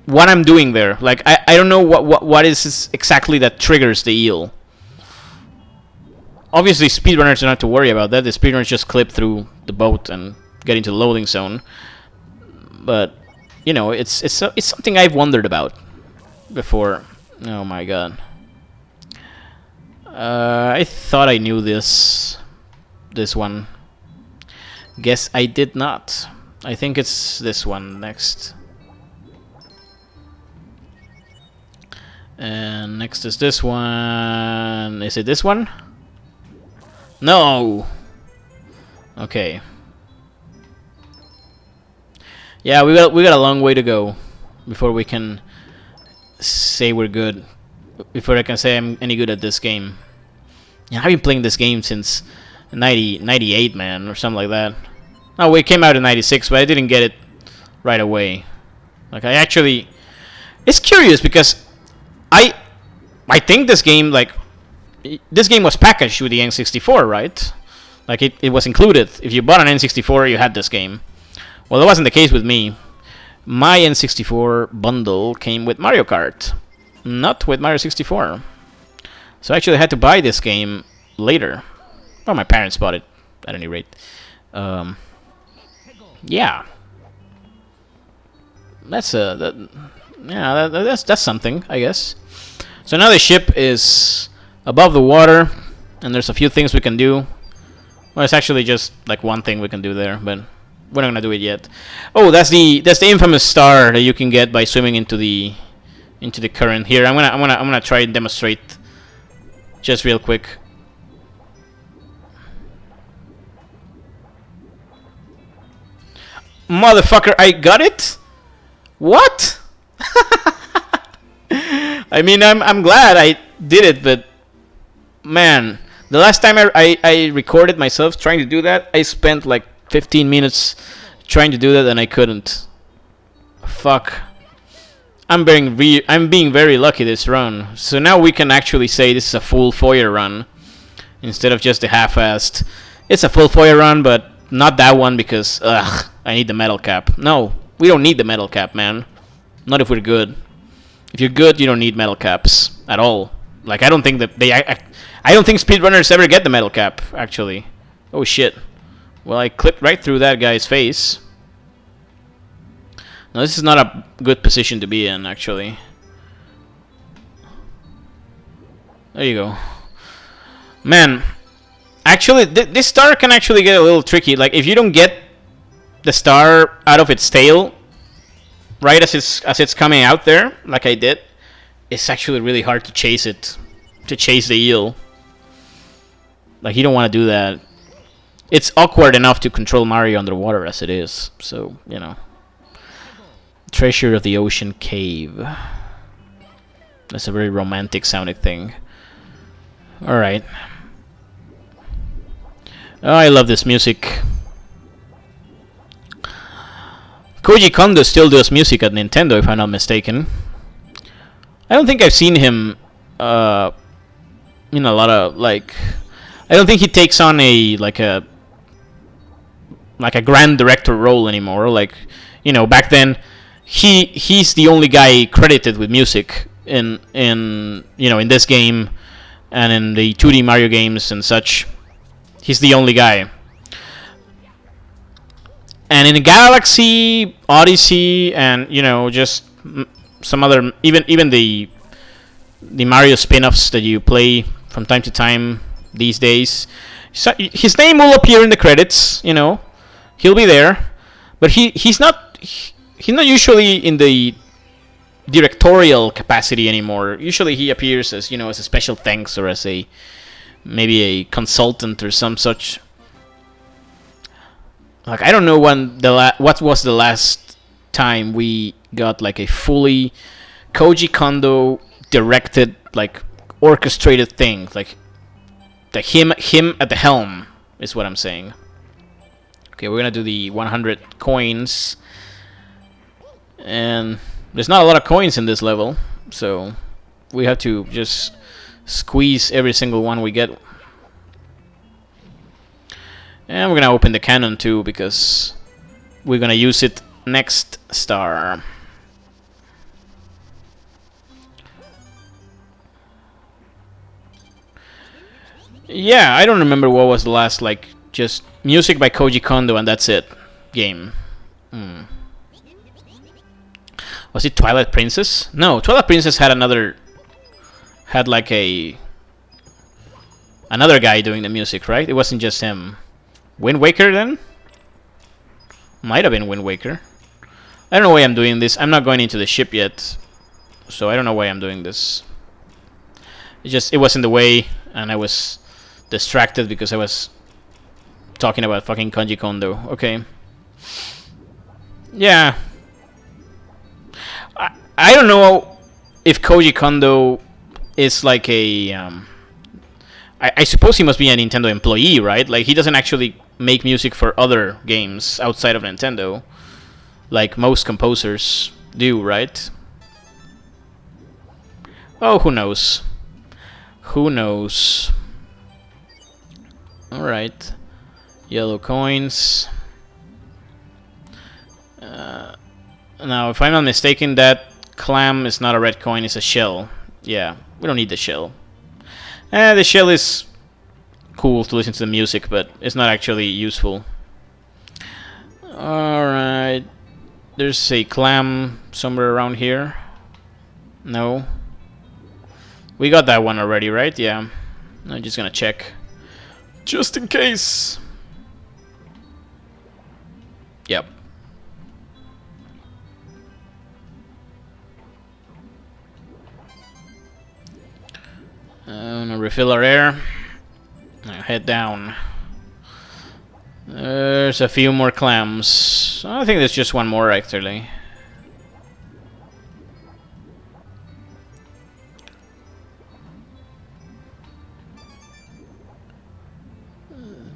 what I'm doing there. Like, I don't know what is exactly that triggers the eel. Obviously, speedrunners don't have to worry about that. The speedrunners just clip through the boat and get into the loading zone. But, it's something I've wondered about before. Oh my god. I thought I knew this one. Guess I did not. I think it's this one next. And next is this one. Is it this one? No. Okay. Yeah, we got a long way to go before we can say we're good. Before I can say I'm any good at this game. Yeah, I've been playing this game since 98, man, or something like that. Oh, it came out in 96, but I didn't get it right away. Like, I actually... It's curious because I think this game, like... This game was packaged with the N64, right? Like, it was included. If you bought an N64, you had this game. Well, that wasn't the case with me. My N64 bundle came with Mario Kart, not with Mario 64. So I actually had to buy this game later. Well, my parents bought it, at any rate. Yeah. That's something, I guess. So now the ship is above the water, and there's a few things we can do. Well, it's actually just like one thing we can do there, but we're not gonna do it yet. Oh, that's the infamous star that you can get by swimming into the current. Here, I'm gonna try and demonstrate just real quick. Motherfucker, I got it? What? I mean, I'm glad I did it, but man, the last time I recorded myself trying to do that, I spent like 15 minutes trying to do that and I couldn't. Fuck. I'm being very lucky this run. So now we can actually say this is a full Foyer run instead of just a half-assed. It's a full Foyer run, but not that one because I need the metal cap. No, we don't need the metal cap, man. Not if we're good. If you're good, you don't need metal caps at all. Like, I don't think that I don't think speedrunners ever get the metal cap, actually. Oh shit. Well, I clipped right through that guy's face. Now, this is not a good position to be in, actually. There you go. Man, actually, this star can actually get a little tricky. Like, if you don't get the star out of its tail right as it's coming out there, like I did, it's actually really hard to chase it, to chase the eel. Like, you don't want to do that. It's awkward enough to control Mario underwater as it is, so, Treasure of the Ocean Cave. That's a very romantic sounding thing. Alright. Oh, I love this music. Koji Kondo still does music at Nintendo, if I'm not mistaken. I don't think I've seen him in a lot of, like... I don't think he takes on a grand director role anymore. Like, back then, he's the only guy credited with music in this game and in the 2D Mario games and such. He's the only guy. And in Galaxy, Odyssey, and just some other, even the Mario spin-offs that you play from time to time these days, so his name will appear in the credits. He'll be there, but he's not usually in the directorial capacity anymore. Usually he appears as as a special thanks or as maybe a consultant or some such. Like I don't know when what was the last time we got like a fully Koji Kondo directed, like orchestrated thing, like him at the helm is what I'm saying. Okay, we're gonna do the 100 coins, and there's not a lot of coins in this level, so we have to just squeeze every single one we get. And we're gonna open the cannon too, because we're gonna use it next star. Yeah, I don't remember what was the last, like, just music by Koji Kondo and that's it game. Was it Twilight Princess? No, Twilight Princess had another, had like another guy doing the music, right? It wasn't just him. Wind Waker then? Might have been Wind Waker. I don't know why I'm doing this. I'm not going into the ship yet, so I don't know why I'm doing this. It was in the way, and I was distracted because I was talking about fucking Koji Kondo. Okay. Yeah. I don't know if Koji Kondo is like a... I suppose he must be a Nintendo employee, right? Like, he doesn't actually make music for other games outside of Nintendo, like most composers do, right? Oh, who knows? Who knows? Alright. Yellow coins. Now, if I'm not mistaken, that clam is not a red coin, it's a shell. Yeah, we don't need the shell. The shell is cool to listen to the music, but it's not actually useful. Alright. There's a clam somewhere around here. No. We got that one already, right? Yeah. I'm just gonna check. Just in case. Yep. I'm gonna refill our air. Now head down. There's a few more clams. I think there's just one more actually.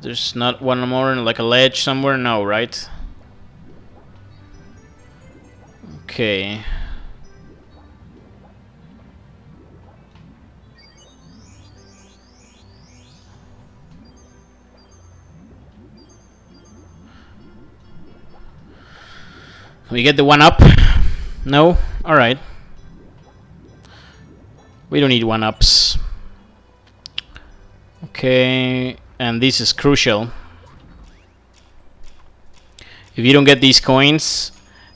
There's not one more in like a ledge somewhere? No, right? Okay. We get the one up? No? Alright. We don't need one ups. Okay, and this is crucial. If you don't get these coins,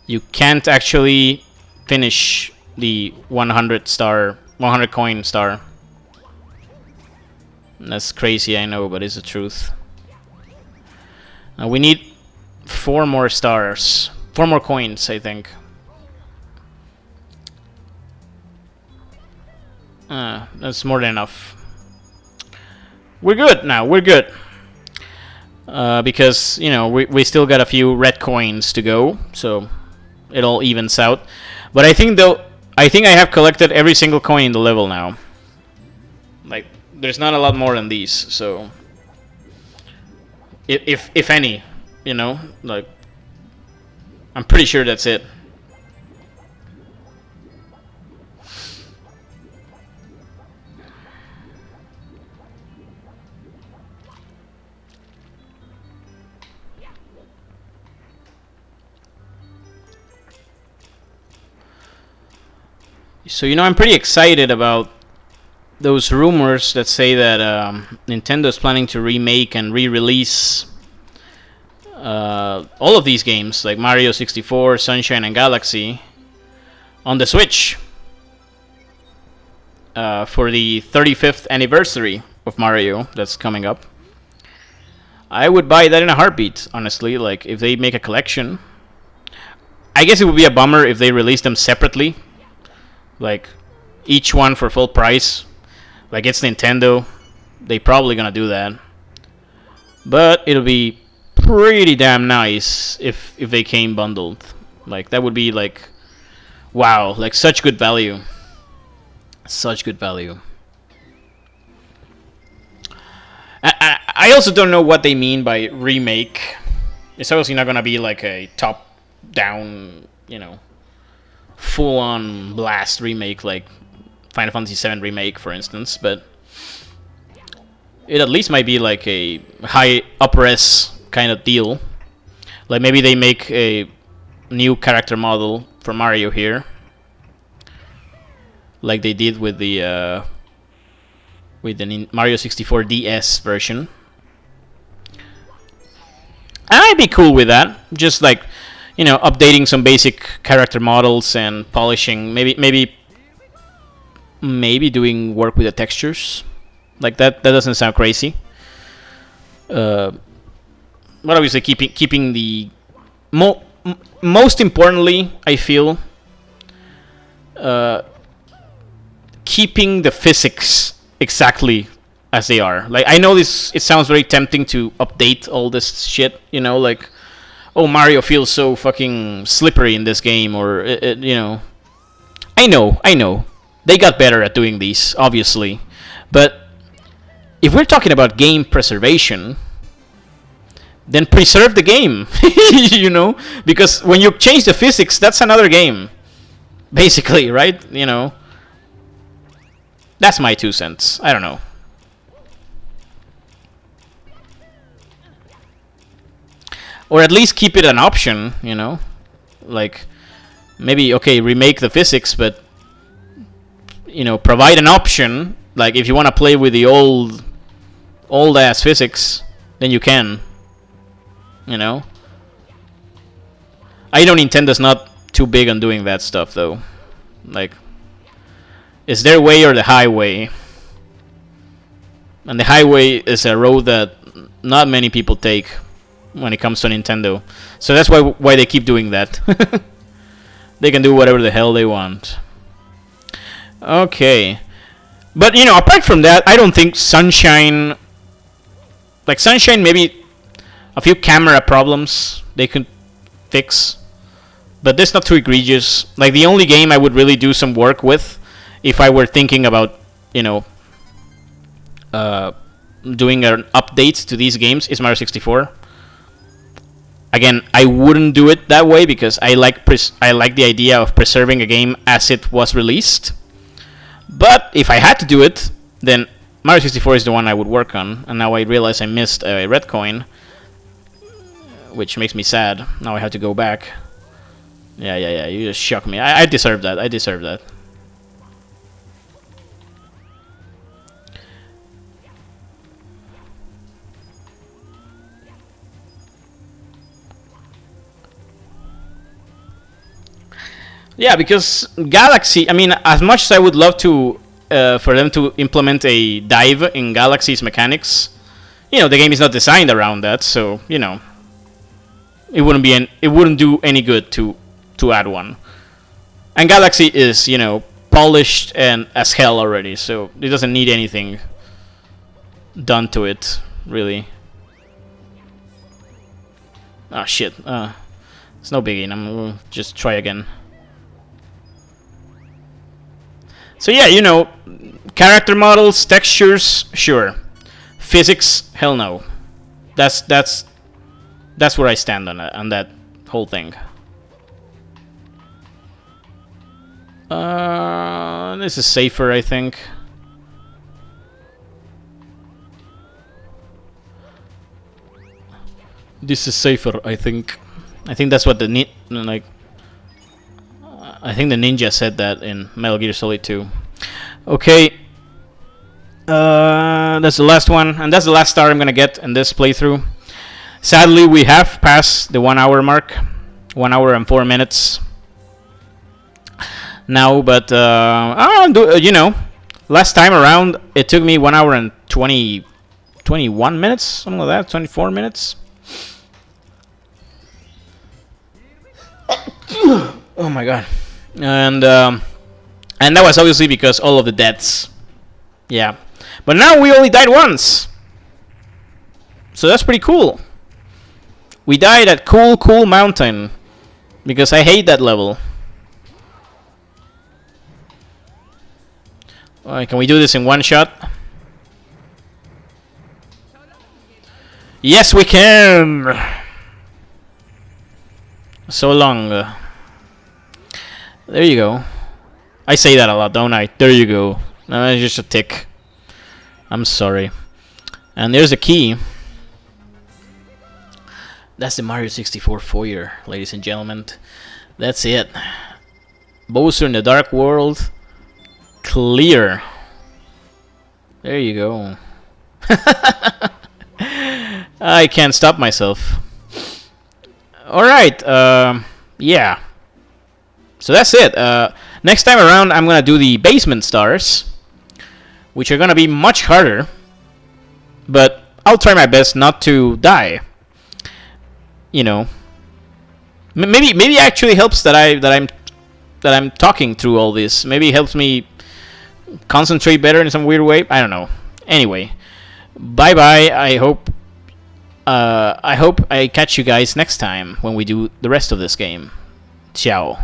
you can't actually finish the 100 coin star. That's crazy, I know, but it's the truth. Now we need 4 more stars. 4 more coins, I think. That's more than enough. We're good now, we're good. Because, you know, we still got a few red coins to go, so it all evens out. But I think I have collected every single coin in the level now. Like, there's not a lot more than these, so... If any, you know, like... I'm pretty sure that's it. So, you know, I'm pretty excited about those rumors that say that Nintendo is planning to remake and re-release all of these games, like Mario 64, Sunshine, and Galaxy, on the Switch for the 35th anniversary of Mario that's coming up. I would buy that in a heartbeat, honestly. Like, if they make a collection. I guess it would be a bummer if they released them separately. Like, each one for full price. Like, it's Nintendo. They probably gonna do that. But it'll be pretty damn nice if they came bundled. Like that would be like, wow, like such good value. Such good value. I also don't know what they mean by remake. It's obviously not gonna be like a top-down, you know, full-on blast remake like Final Fantasy VII Remake, for instance, but it at least might be like a high upper-res kind of deal. Like maybe they make a new character model for Mario here, like they did with the Mario 64 DS version. I'd be cool with that. Just like, you know, updating some basic character models and polishing. Maybe doing work with the textures. Like that doesn't sound crazy. But obviously keeping the most importantly, I feel keeping the physics exactly as they are. Like I know this, it sounds very tempting to update all this shit, you know, like, oh, Mario feels so fucking slippery in this game, or you know. I know, they got better at doing these, obviously, but if we're talking about game preservation, then preserve the game, you know, because when you change the physics, that's another game, basically, right? You know, that's my 2 cents. I don't know. Or at least keep it an option, you know? Like, maybe, okay, remake the physics, but, you know, provide an option. Like, if you want to play with the old-ass physics, then you can. You know? I know Nintendo's not too big on doing that stuff, though. Like, it's their way or the highway. And the highway is a road that not many people take when it comes to Nintendo. So that's why they keep doing that. They can do whatever the hell they want. Okay. But, you know, apart from that, I don't think Sunshine... Like, Sunshine, maybe a few camera problems they could fix. But that's not too egregious. Like, the only game I would really do some work with, if I were thinking about, you know, doing an update to these games, is Mario 64. Again, I wouldn't do it that way because I like the idea of preserving a game as it was released. But if I had to do it, then Mario 64 is the one I would work on. And now I realize I missed a red coin, which makes me sad. Now I have to go back. Yeah. You just shocked me. I deserve that. I deserve that. Yeah, because Galaxy, I mean, as much as I would love to, for them to implement a dive in Galaxy's mechanics, you know, the game is not designed around that, so, you know, it wouldn't do any good to add one. And Galaxy is, you know, polished and as hell already, so it doesn't need anything done to it, really. Ah, shit. It's no biggie. I'm gonna just try again. So yeah, you know, character models, textures, sure. Physics, hell no. That's where I stand on that whole thing. This is safer, I think. This is safer, I think. I think that's what like. I think the ninja said that in Metal Gear Solid 2. Okay. That's the last one, and that's the last star I'm gonna get in this playthrough. Sadly, we have passed the 1 hour mark. 1 hour and 4 minutes. Now, but you know, last time around it took me 1 hour and 21 minutes, something like that, 24 minutes. Oh my god. And that was obviously because all of the deaths. Yeah. But now we only died once. So that's pretty cool. We died at Cool Mountain because I hate that level. Alright, can we do this in one shot? Yes, we can! So long. There you go. I say that a lot, don't I? There you go. No, it's just a tick. I'm sorry. And there's a key. That's the Mario 64 Foyer, ladies and gentlemen. That's it. Bowser in the Dark World. Clear. There you go. I can't stop myself. Alright, yeah. So that's it. Next time around, I'm gonna do the basement stars, which are gonna be much harder. But I'll try my best not to die. You know, maybe actually helps that I'm talking through all this. Maybe it helps me concentrate better in some weird way. I don't know. Anyway, bye bye. I hope I catch you guys next time when we do the rest of this game. Ciao.